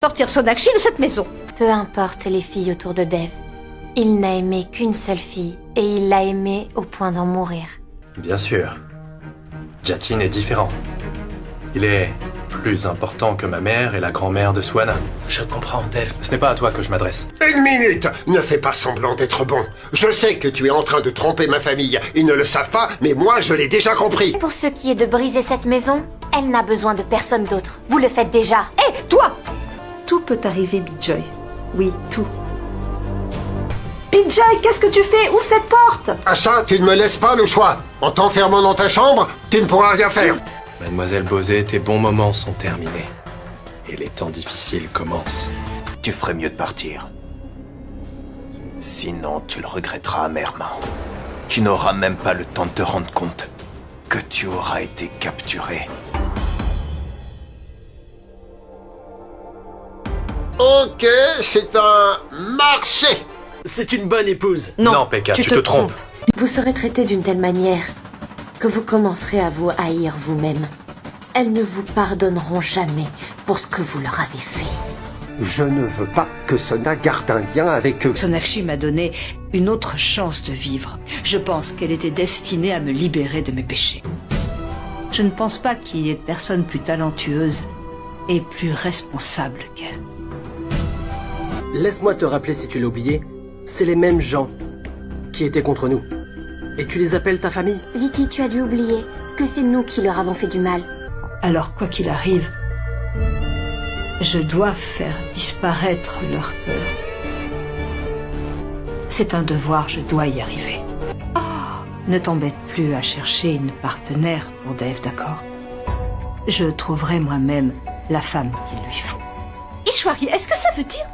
sortir Sonakshi de cette maison. Peu importe les filles autour de Dev. Il n'a aimé qu'une seule fille, et il l'a aimée au point d'en mourir. Bien sûr. Jatin est différent. Il est plus important que ma mère et la grand-mère de Swana. Je comprends, Dev. Ce n'est pas à toi que je m'adresse. Une minute! Ne fais pas semblant d'être bon. Je sais que tu es en train de tromper ma famille. Ils ne le savent pas, mais moi je l'ai déjà compris. Pour ce qui est de briser cette maison, elle n'a besoin de personne d'autre. Vous le faites déjà. Hé, toi! Tout peut arriver, Bijoy. Oui, tout. Bijoy, qu'est-ce que tu fais? Ouvre cette porte! Asha, tu ne me laisses pas le choix. En t'enfermant dans ta chambre, tu ne pourras rien faire. Mademoiselle Bosé, tes bons moments sont terminés. Et les temps difficiles commencent. Tu ferais mieux de partir. Sinon, tu le regretteras amèrement. Tu n'auras même pas le temps de te rendre compte que tu auras été capturé. Ok, c'est un marché. C'est une bonne épouse. Non, Pekka, tu te trompes. Vous serez traité d'une telle manière que vous commencerez à vous haïr vous-même. Elles ne vous pardonneront jamais pour ce que vous leur avez fait. Je ne veux pas que Sona garde un lien avec eux. Sonakshi m'a donné une autre chance de vivre. Je pense qu'elle était destinée à me libérer de mes péchés. Je ne pense pas qu'il y ait de personne plus talentueuse et plus responsable qu'elle. Laisse-moi te rappeler si tu l'as oublié. C'est les mêmes gens qui étaient contre nous. Et tu les appelles ta famille? Vicky, tu as dû oublier que c'est nous qui leur avons fait du mal. Alors, quoi qu'il arrive, je dois faire disparaître leur peur. C'est un devoir, je dois y arriver. Oh, ne t'embête plus à chercher une partenaire pour Dev, d'accord? Je trouverai moi-même la femme qu'il lui faut. Ishwari, est-ce que ça veut dire?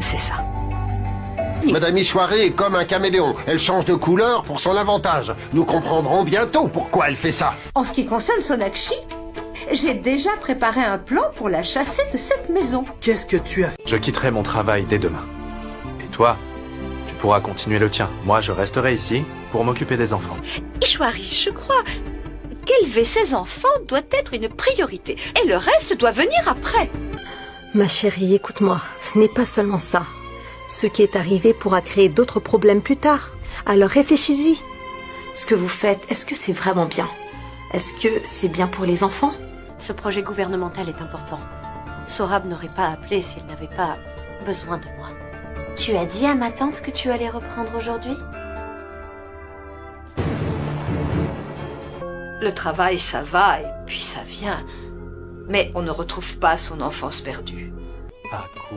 C'est ça. Madame Ishwari est comme un caméléon. Elle change de couleur pour son avantage. Nous comprendrons bientôt pourquoi elle fait ça. En ce qui concerne Sonakshi, j'ai déjà préparé un plan pour la chasser de cette maison. Qu'est-ce que tu as fait? Je quitterai mon travail dès demain. Et toi, tu pourras continuer le tien. Moi, je resterai ici pour m'occuper des enfants. Ishwari, je crois qu'élever ses enfants doit être une priorité. Et le reste doit venir après. Ma chérie, écoute-moi, ce n'est pas seulement ça. Ce qui est arrivé pourra créer d'autres problèmes plus tard. Alors réfléchis-y. Ce que vous faites, est-ce que c'est vraiment bien? Est-ce que c'est bien pour les enfants? Ce projet gouvernemental est important. Sorab n'aurait pas appelé si elle n'avait pas besoin de moi. Tu as dit à ma tante que tu allais reprendre aujourd'hui? Le travail, ça va, et puis ça vient. Mais on ne retrouve pas son enfance perdue. Aku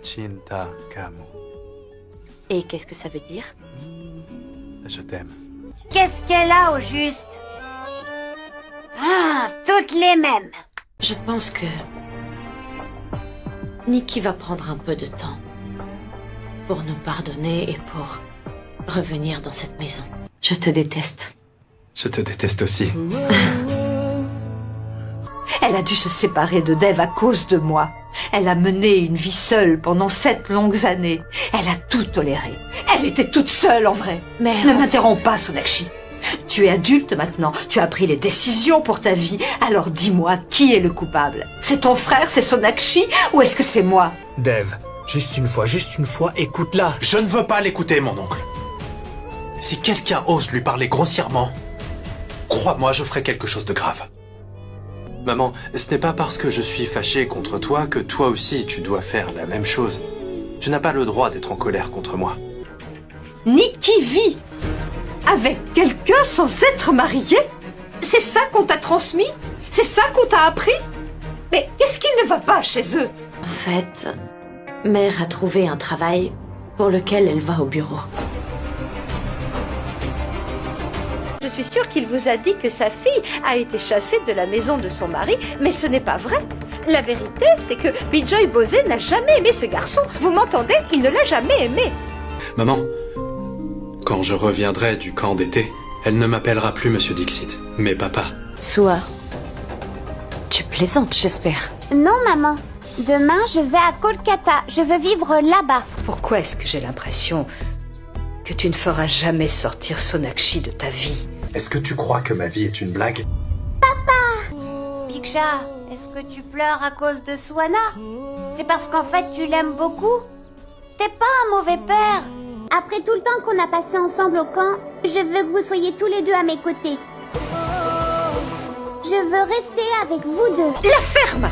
Chinta Kamu. Et qu'est-ce que ça veut dire? Je t'aime. Qu'est-ce qu'elle a au juste? Ah, toutes les mêmes. Je pense que Nikki va prendre un peu de temps pour nous pardonner et pour revenir dans cette maison. Je te déteste. Je te déteste aussi. Elle a dû se séparer de Dev à cause de moi. Elle a mené une vie seule pendant 7 longues années. Elle a tout toléré. Elle était toute seule en vrai. Mais ne m'interromps pas, Sonakshi. Tu es adulte maintenant. Tu as pris les décisions pour ta vie. Alors dis-moi, qui est le coupable? C'est ton frère, c'est Sonakshi, ou est-ce que c'est moi? Dev, juste une fois, écoute-la. Je ne veux pas l'écouter, mon oncle. Si quelqu'un ose lui parler grossièrement, crois-moi, je ferai quelque chose de grave. Maman, ce n'est pas parce que je suis fâché contre toi que toi aussi tu dois faire la même chose. Tu n'as pas le droit d'être en colère contre moi. Nikki vit avec quelqu'un sans être marié? C'est ça qu'on t'a transmis? C'est ça qu'on t'a appris? Mais qu'est-ce qui ne va pas chez eux? en fait, Mère a trouvé un travail pour lequel elle va au bureau. Je suis sûre qu'il vous a dit que sa fille a été chassée de la maison de son mari, mais ce n'est pas vrai. La vérité, c'est que Bijoy Bosé n'a jamais aimé ce garçon. Vous m'entendez? Il ne l'a jamais aimé. Maman, quand je reviendrai du camp d'été, elle ne m'appellera plus Monsieur Dixit, mais papa. Soa, tu plaisantes, j'espère. Non, maman. Demain, je vais à Kolkata. Je veux vivre là-bas. Pourquoi est-ce que j'ai l'impression que tu ne feras jamais sortir Sonakshi de ta vie? Est-ce que tu crois que ma vie est une blague? Biksha, est-ce que tu pleures à cause de Swana? C'est parce qu'en fait tu l'aimes beaucoup? T'es pas un mauvais père. Après tout le temps qu'on a passé ensemble au camp, je veux que vous soyez tous les deux à mes côtés. Je veux rester avec vous deux. La ferme!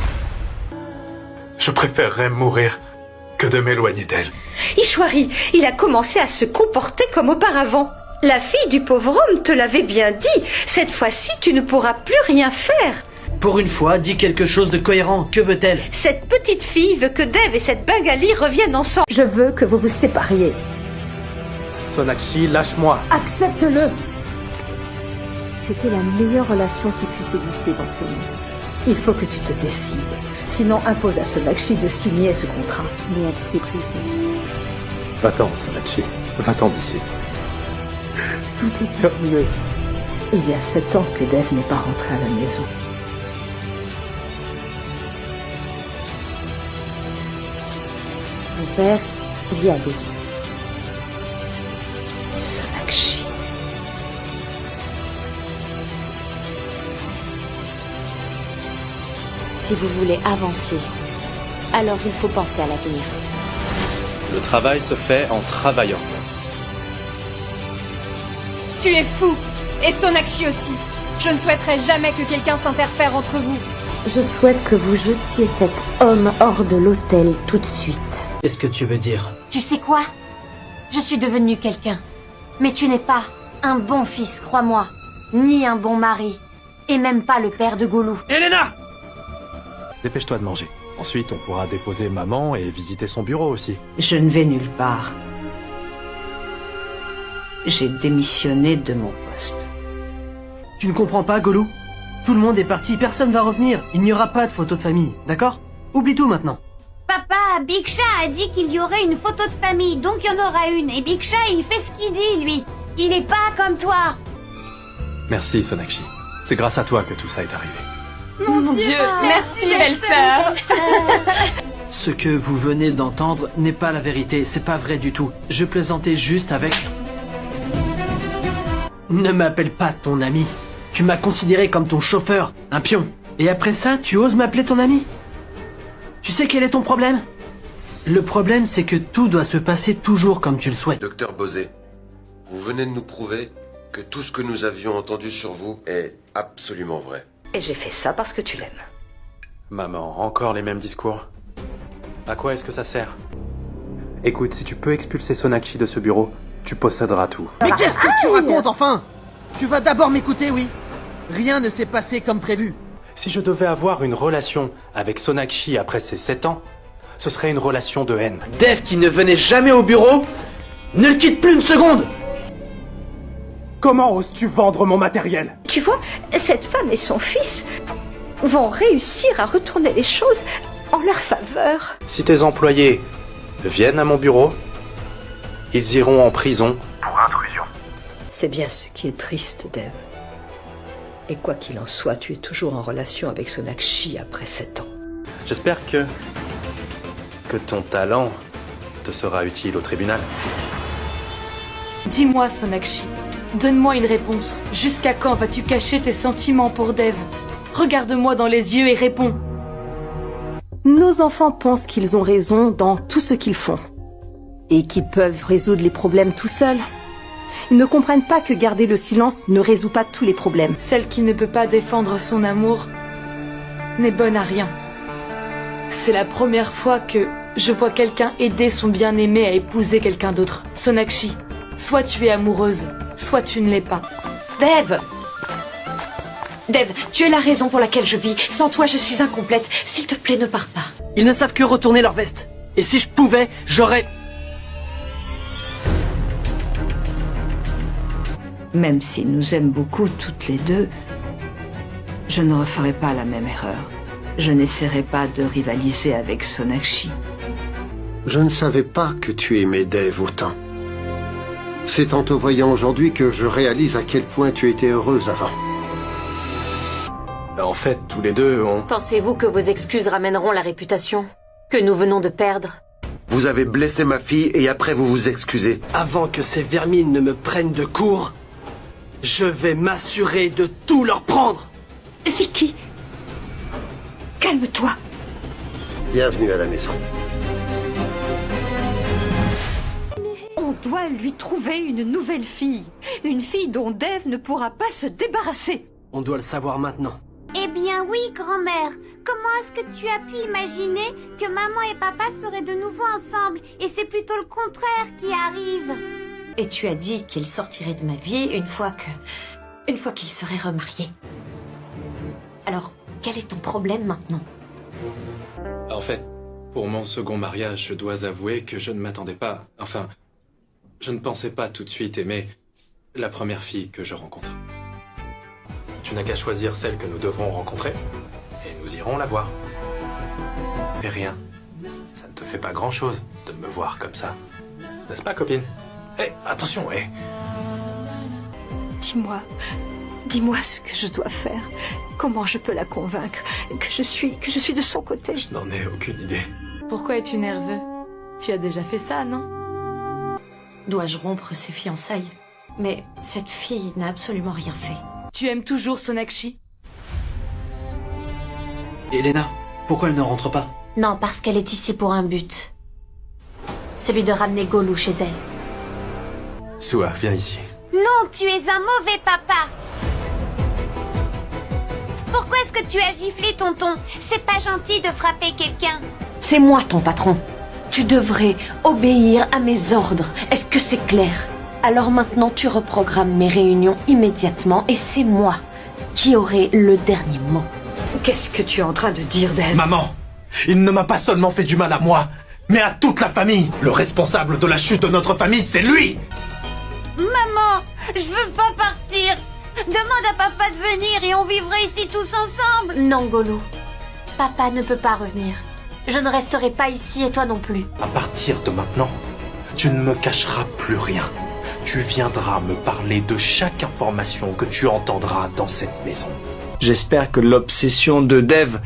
Je préférerais mourir que de m'éloigner d'elle. Ishwari, il a commencé à se comporter comme auparavant. La fille du pauvre homme te l'avait bien dit. Cette fois-ci, tu ne pourras plus rien faire. Pour une fois, dis quelque chose de cohérent. Que veut-elle? Cette petite fille veut que Dev et cette Bengali reviennent ensemble. Je veux que vous vous sépariez. Sonakshi, lâche-moi. Accepte-le. C'était la meilleure relation qui puisse exister dans ce monde. Il faut que tu te décides. Sinon, impose à Sonakshi de signer ce contrat. Mais elle s'est brisée. Va-t'en, Sonakshi. Va-t'en d'ici. Tout est terminé. Il y a 7 ans que Dev n'est pas rentré à la maison. Ton père vit à Delhi. Sonakshi. Si vous voulez avancer, alors il faut penser à l'avenir. Le travail se fait en travaillant. Tu es fou! Et Sonakshi aussi! Je ne souhaiterais jamais que quelqu'un s'interfère entre vous. Je souhaite que vous jetiez cet homme hors de l'hôtel tout de suite. Qu'est-ce que tu veux dire? Tu sais quoi? Je suis devenue quelqu'un. Mais tu n'es pas un bon fils, crois-moi. Ni un bon mari. Et même pas le père de Goulou. Elena! Dépêche-toi de manger. Ensuite, on pourra déposer maman et visiter son bureau aussi. Je ne vais nulle part. J'ai démissionné de mon poste. Tu ne comprends pas, Goulou? Tout le monde est parti, personne va revenir. Il n'y aura pas de photo de famille, d'accord? Oublie tout maintenant. Papa, Biksha a dit qu'il y aurait une photo de famille, donc il y en aura une. Et Biksha, il fait ce qu'il dit, lui. Il est pas comme toi. Merci, Sonakshi. C'est grâce à toi que tout ça est arrivé. Mon Dieu, merci belle-sœur. Ce que vous venez d'entendre n'est pas la vérité, c'est pas vrai du tout. Je plaisantais juste avec... Ne m'appelle pas ton ami. Tu m'as considéré comme ton chauffeur, un pion. Et après ça, tu oses m'appeler ton ami? Tu sais quel est ton problème? Le problème, c'est que tout doit se passer toujours comme tu le souhaites. Docteur Bosé, vous venez de nous prouver que tout ce que nous avions entendu sur vous est absolument vrai. Et j'ai fait ça parce que tu l'aimes. Maman, encore les mêmes discours? À quoi est-ce que ça sert? Écoute, si tu peux expulser Sonakshi de ce bureau, tu posséderas tout. Mais qu'est-ce que tu racontes enfin? Tu vas d'abord m'écouter, oui? Rien ne s'est passé comme prévu. Si je devais avoir une relation avec Sonakshi après ces 7 ans, ce serait une relation de haine. Dev qui ne venait jamais au bureau, ne le quitte plus une seconde! Comment oses-tu vendre mon matériel? Tu vois, cette femme et son fils vont réussir à retourner les choses en leur faveur. Si tes employés viennent à mon bureau, ils iront en prison pour intrusion. C'est bien ce qui est triste, Dev. Et quoi qu'il en soit, tu es toujours en relation avec Sonakshi après 7 ans. J'espère que ton talent te sera utile au tribunal. Dis-moi, Sonakshi. Donne-moi une réponse. Jusqu'à quand vas-tu cacher tes sentiments pour Dev? Regarde-moi dans les yeux et réponds. Nos enfants pensent qu'ils ont raison dans tout ce qu'ils font. Et qu'ils peuvent résoudre les problèmes tout seuls. Ils ne comprennent pas que garder le silence ne résout pas tous les problèmes. Celle qui ne peut pas défendre son amour n'est bonne à rien. C'est la première fois que je vois quelqu'un aider son bien-aimé à épouser quelqu'un d'autre. Sonakshi, soit tu es amoureuse, soit tu ne l'es pas. Dev! Dev, tu es la raison pour laquelle je vis. Sans toi, je suis incomplète. S'il te plaît, ne pars pas. Ils ne savent que retourner leur veste. Et si je pouvais, j'aurais... Même s'ils nous aiment beaucoup toutes les deux, je ne referai pas la même erreur. Je n'essaierai pas de rivaliser avec Sonakshi. Je ne savais pas que tu aimais Dev autant. C'est en te voyant aujourd'hui que je réalise à quel point tu étais heureuse avant. En fait, tous les deux, on... Pensez-vous que vos excuses ramèneront la réputation que nous venons de perdre? Vous avez blessé ma fille et après vous vous excusez. Avant que ces vermines ne me prennent de court, je vais m'assurer de tout leur prendre. Vicky, Calme-toi. Bienvenue à la maison. On doit lui trouver une nouvelle fille. Une fille dont Dave ne pourra pas se débarrasser. On doit le savoir maintenant. Eh bien oui, grand-mère. Comment est-ce que tu as pu imaginer que maman et papa seraient de nouveau ensemble? Et c'est plutôt le contraire qui arrive. Et tu as dit qu'il sortirait de ma vie une fois qu'il serait remarié. Alors, quel est ton problème maintenant? En fait, pour mon second mariage, je dois avouer que je ne m'attendais pas... Enfin, je ne pensais pas tout de suite aimer la première fille que je rencontre. Tu n'as qu'à choisir celle que nous devrons rencontrer, et nous irons la voir. Et rien. Ça ne te fait pas grand-chose de me voir comme ça. N'est-ce pas, copine? Hé, attention, hé. Dis-moi ce que je dois faire. Comment je peux la convaincre que je suis de son côté? Je n'en ai aucune idée. Pourquoi es-tu nerveux? Tu as déjà fait ça, non? Dois-je rompre ses fiançailles? Mais cette fille n'a absolument rien fait. Tu aimes toujours Sonakshi? Elena, pourquoi elle ne rentre pas? Non, parce qu'elle est ici pour un but. Celui de ramener Golou chez elle. Sua, viens ici. Non, tu es un mauvais papa. Pourquoi est-ce que tu as giflé tonton? C'est pas gentil de frapper quelqu'un. C'est moi ton patron. Tu devrais obéir à mes ordres. Est-ce que c'est clair? Alors maintenant, tu reprogrammes mes réunions immédiatement et c'est moi qui aurai le dernier mot. Qu'est-ce que tu es en train de dire, Dave? Maman, il ne m'a pas seulement fait du mal à moi, mais à toute la famille. Le responsable de la chute de notre famille, c'est lui. Maman, je veux pas partir. Demande à papa de venir et on vivrait ici tous ensemble. Non, Golou. Papa ne peut pas revenir. Je ne resterai pas ici et toi non plus. À partir de maintenant, tu ne me cacheras plus rien. Tu viendras me parler de chaque information que tu entendras dans cette maison. J'espère que l'obsession de Dev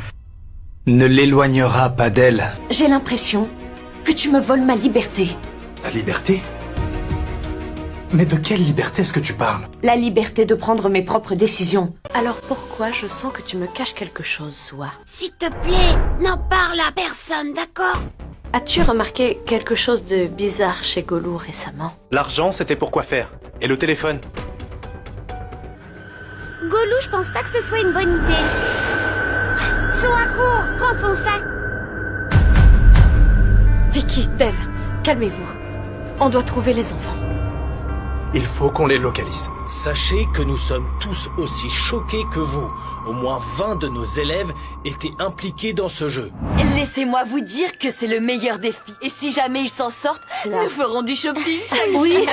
ne l'éloignera pas d'elle. J'ai l'impression que tu me voles ma liberté. La liberté? Mais de quelle liberté est-ce que tu parles? La liberté de prendre mes propres décisions. Alors pourquoi je sens que tu me caches quelque chose, Sua? S'il te plaît, n'en parle à personne, d'accord? As-tu remarqué quelque chose de bizarre chez Golou récemment? L'argent, c'était pour quoi faire? Et le téléphone? Golou, je pense pas que ce soit une bonne idée. Sua, cours, prends ton sac. Vicky, Dev, calmez-vous. On doit trouver les enfants. Il faut qu'on les localise. Sachez que nous sommes tous aussi choqués que vous. Au moins 20 de nos élèves étaient impliqués dans ce jeu. Laissez-moi vous dire que c'est le meilleur défi. Et si jamais ils s'en sortent, nous ferons du shopping. Oui.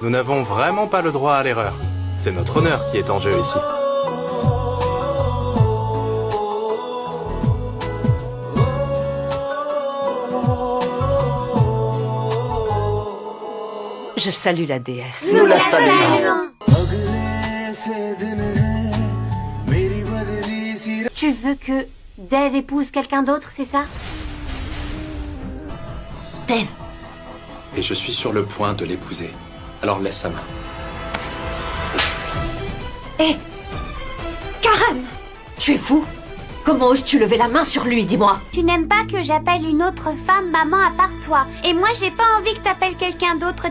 Nous n'avons vraiment pas le droit à l'erreur. C'est notre honneur qui est en jeu ici. Je salue la déesse. Nous la saluons. Tu veux que Dave épouse quelqu'un d'autre, c'est ça? Dave. Et je suis sur le point de l'épouser. Alors laisse sa main. Hé Karen! Tu es fou? Comment oses-tu lever la main sur lui, dis-moi? Tu n'aimes pas que j'appelle une autre femme maman à part toi. Et moi, j'ai pas envie que t'appelles quelqu'un d'autre